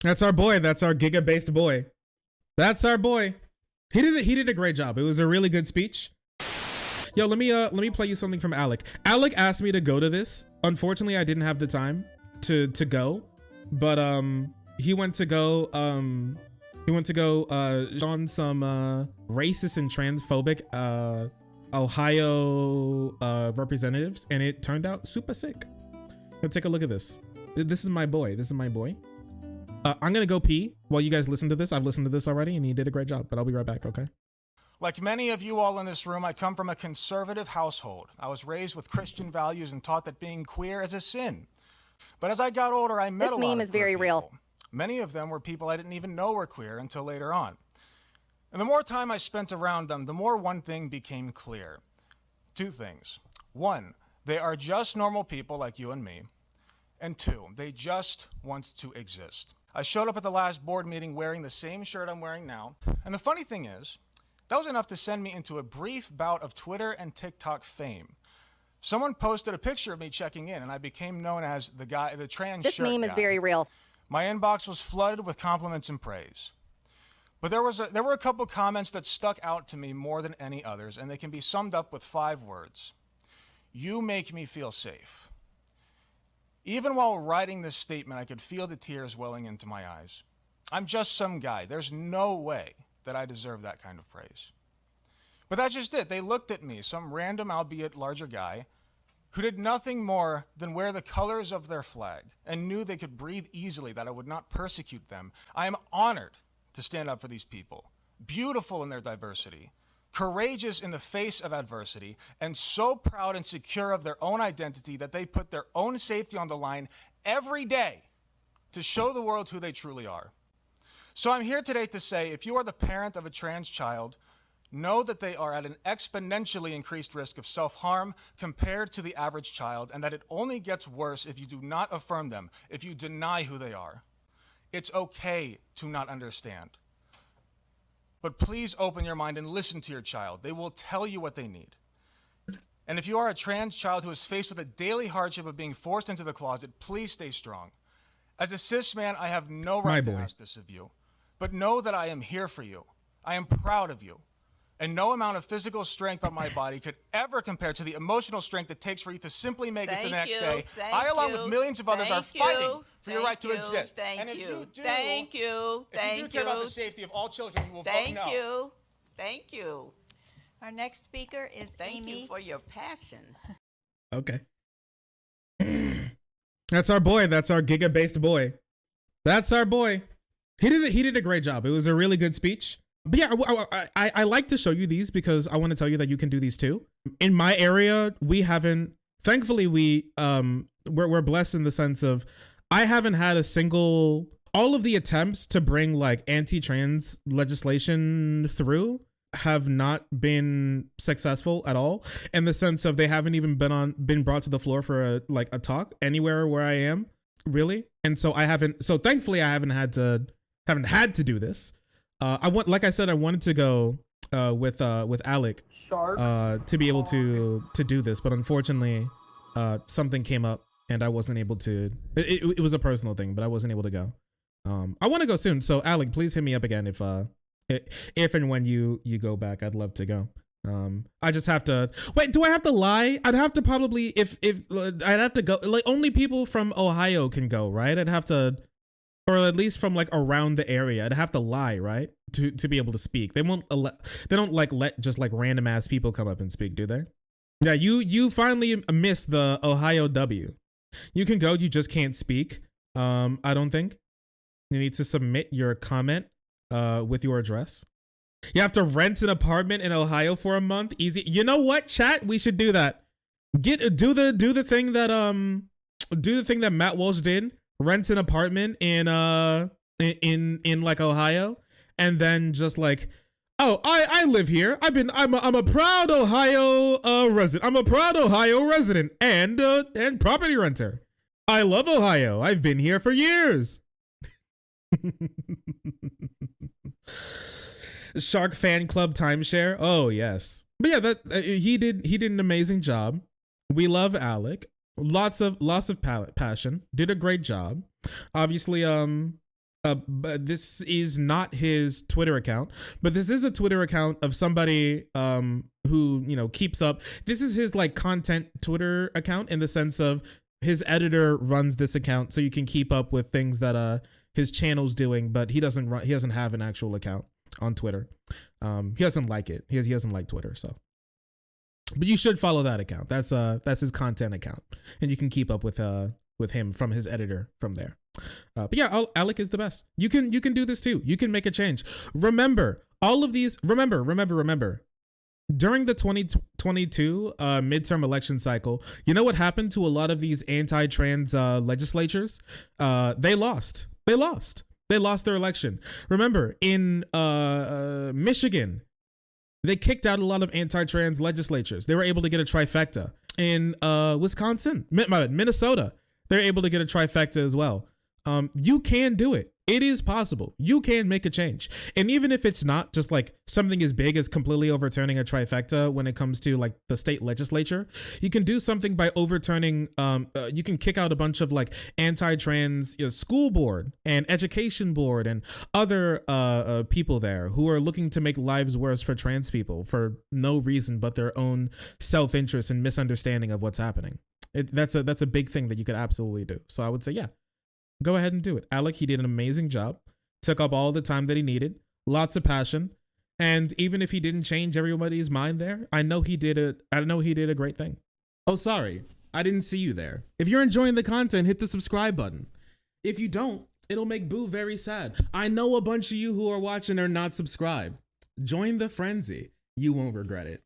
That's our boy. That's our Giga-based boy. That's our boy. He did a great job. It was a really good speech. Yo, let me play you something from Alec. Alec asked me to go to this. Unfortunately, I didn't have the time to go, but he went to go on some racist and transphobic Ohio representatives, and it turned out super sick. Now take a look at this. This is my boy. This is my boy. I'm gonna go pee while you guys listen to this. I've listened to this already, and he did a great job, but I'll be right back, okay? Like many of you all in this room, I come from a conservative household. I was raised with Christian values and taught that being queer is a sin. But as I got older, I met a lot of queer people. This meme is very real. Many of them were people I didn't even know were queer until later on. And the more time I spent around them, the more one thing became clear. Two things. One, they are just normal people like you and me. And two, they just want to exist. I showed up at the last board meeting wearing the same shirt I'm wearing now. And the funny thing is, that was enough to send me into a brief bout of Twitter and TikTok fame. Someone posted a picture of me checking in, and I became known as the trans shirt guy. This meme is very real. My inbox was flooded with compliments and praise. But there were a couple comments that stuck out to me more than any others, and they can be summed up with 5 words. You make me feel safe. Even while writing this statement, I could feel the tears welling into my eyes. I'm just some guy. There's no way that I deserve that kind of praise. But that's just it. They looked at me, some random, albeit larger guy, who did nothing more than wear the colors of their flag and knew they could breathe easily, that I would not persecute them. I am honored to stand up for these people, beautiful in their diversity, courageous in the face of adversity, and so proud and secure of their own identity that they put their own safety on the line every day to show the world who they truly are. So I'm here today to say, if you are the parent of a trans child, know that they are at an exponentially increased risk of self-harm compared to the average child, and that it only gets worse if you do not affirm them, if you deny who they are. It's okay to not understand. But please open your mind and listen to your child. They will tell you what they need. And if you are a trans child who is faced with a daily hardship of being forced into the closet, please stay strong. As a cis man, I have no right to ask this of you. But know that I am here for you. I am proud of you. And no amount of physical strength on my body could ever compare to the emotional strength it takes for you to simply make it to the next day. I, along with millions of others, are fighting for your right to exist. And if you do, if you do care about the safety of all children, you will vote no. Thank you. Our next speaker is Amy. Thank you for your passion. Okay. That's our boy. That's our Giga-based boy. That's our boy. He did a great job. It was a really good speech. But yeah, I like to show you these because I want to tell you that you can do these too. In my area, we haven't, thankfully we're blessed in the sense of I haven't had a single, all of the attempts to bring like anti-trans legislation through have not been successful at all, in the sense of they haven't even been brought to the floor for a talk anywhere where I am, really. And so thankfully I haven't had to do this. Like I said, I wanted to go with Alec to be able to do this, but unfortunately something came up and I wasn't able to. It was a personal thing, but I wasn't able to go. I want to go soon, so Alec, please hit me up again if and when you go back. I'd love to go. I just have to wait. Do I have to lie? I'd have to probably if I'd have to go. Like only people from Ohio can go, right? I'd have to. Or at least from like around the area. I'd have to lie, right? To be able to speak. They don't let just like random ass people come up and speak, do they? Yeah, you finally missed the Ohio W. You can go, you just can't speak. I don't think. You need to submit your comment with your address. You have to rent an apartment in Ohio for a month. Easy. You know what, chat? We should do that. Do the thing that Matt Walsh did. Rent an apartment in like Ohio, and then just like, oh, I live here. I'm a proud Ohio resident. I'm a proud Ohio resident and property renter. I love Ohio. I've been here for years. Shark fan club timeshare. Oh yes, but yeah, he did an amazing job. We love Alec. Lots of passion. Did a great job. Obviously, But this is not his Twitter account, but this is a Twitter account of somebody who, you know, keeps up. This is his like content Twitter account in the sense of his editor runs this account so you can keep up with things that his channel's doing, but he doesn't have an actual account on Twitter. He doesn't like it. He doesn't like Twitter, so. But you should follow that account. That's his content account, and you can keep up with him from his editor from there. But yeah, Alec is the best. You can do this too. You can make a change. Remember all of these. Remember. During the 2022 midterm election cycle, you know what happened to a lot of these anti-trans legislatures? They lost. They lost their election. Remember in Michigan, they kicked out a lot of anti-trans legislatures. They were able to get a trifecta. In Wisconsin, Minnesota, they're able to get a trifecta as well. You can do it. It is possible. You can make a change. And even if it's not just like something as big as completely overturning a trifecta when it comes to like the state legislature, you can do something by overturning, you can kick out a bunch of like anti-trans school board and education board and other people there who are looking to make lives worse for trans people for no reason but their own self-interest and misunderstanding of what's happening. That's a big thing that you could absolutely do. So I would say, yeah. Go ahead and do it. Alec, he did an amazing job. Took up all the time that he needed. Lots of passion. And even if he didn't change everybody's mind there, I know he did a great thing. Oh, sorry. I didn't see you there. If you're enjoying the content, hit the subscribe button. If you don't, it'll make Boo very sad. I know a bunch of you who are watching are not subscribed. Join the frenzy. You won't regret it.